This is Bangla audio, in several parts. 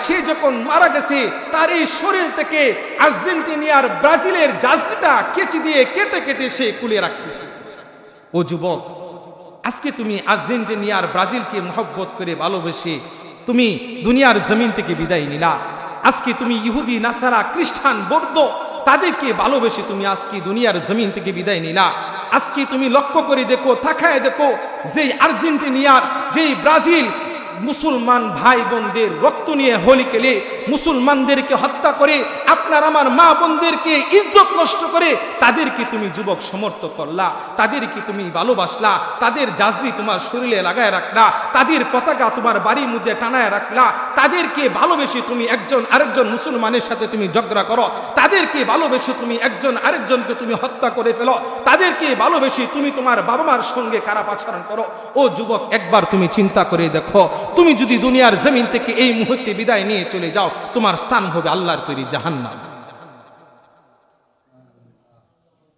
সে যখন মারা গেছে তার এই শরীর থেকে আর্জেন্টিনিয়ার ব্রাজিলের জার্সিটা কেচি দিয়ে কেটে কেটে সে কুলে রাখতেছে। ও যুবক, আজকে তুমি আর্জেন্টিনিয়ার ব্রাজিলকে মহব্বত করে ভালোবেসে তুমি দুনিয়ার জমিন থেকে বিদায় নিলা। আজকে তুমি ইহুদি, নাসারা, খ্রিস্টান, বৌদ্ধ তাদেরকে ভালোবেসে তুমি আজকে দুনিয়ার জমিন থেকে বিদায় নিলা। আজকে তুমি লক্ষ্য করে দেখো, তাকায় দেখো, যেই আর্জেন্টিনিয়ার, যেই ব্রাজিল মুসলমান ভাই বোনদের রক্ত নিয়ে হোলি খেলে, মুসলমানদেরকে হত্যা করে, আপনার আমার মা বোনদেরকে ইজ্জত নষ্ট করে, তাদেরকে তুমি যুবক সমর্থন করলা, তাদেরকে তুমি ভালোবাসলা, তাদের জাজরি তোমার শরীরে লাগায় রাখলা, তাদের পতাকা তোমার বাড়ির মধ্যে টানায় রাখলা, তাদেরকে ভালোবেসে তুমি একজন আরেকজন মুসলমানের সাথে তুমি ঝগড়া করো, তাদেরকে ভালোবেসে তুমি একজন আরেকজনকে তুমি হত্যা করে ফেলো, তাদেরকে ভালোবেসে তুমি তোমার বাবা মার সঙ্গে খারাপ আচরণ করো। ও যুবক, একবার তুমি চিন্তা করে দেখো, তুমি যদি দুনিয়ার জমিন থেকে এই মুহূর্তে বিদায় নিয়ে চলে যাও, তোমার স্থান হবে আল্লাহর তৈরি জাহান্নাম।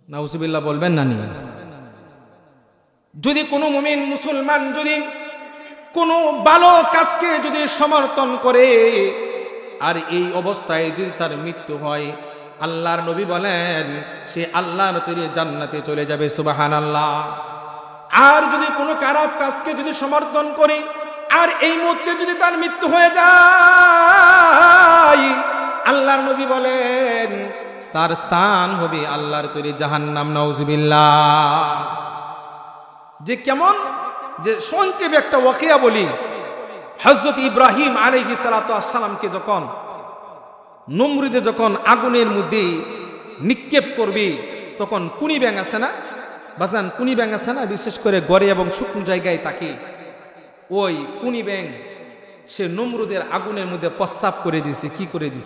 নাউজুবিল্লাহ বলবেন না নি? যদি কোনো মুমিন মুসলমান যদি কোনো ভালো কাজকে যদি সমর্থন করে আর এই অবস্থায় যদি তার মৃত্যু হয়, আল্লাহর নবী বলেন সে আল্লাহর তৈরি জান্নাতে চলে যাবে। সুবহানাল্লাহ। আর যদি কোনো খারাপ কাজকে যদি সমর্থন করে আর এই মুহূর্তে যদি তার মৃত্যু হয়ে যায়, আল্লাহর নবী বলেন তার স্থান হবে আল্লাহর তৈরি জাহান্নাম। নাউজুবিল্লাহ। যে কেমন, যে সংক্ষেপে একটা ওয়াকিয়া বলি। হযরত ইব্রাহিম আলাইহিস সালাতু ওয়াস সালামকে যখন নমরুদে যখন আগুনের মধ্যে নিক্ষেপ করবে, তখন কুনি ব্যাঙ আছে না বাজান, কুনি ব্যাঙ আছে না, বিশেষ করে গড়ে এবং শুকনো জায়গায় থাকে, ওই কুনি ব্যাঙ সে নমরুদের আগুনের মধ্যে প্রস্রাব করে দিয়েছে। কি করে দিয়েছে?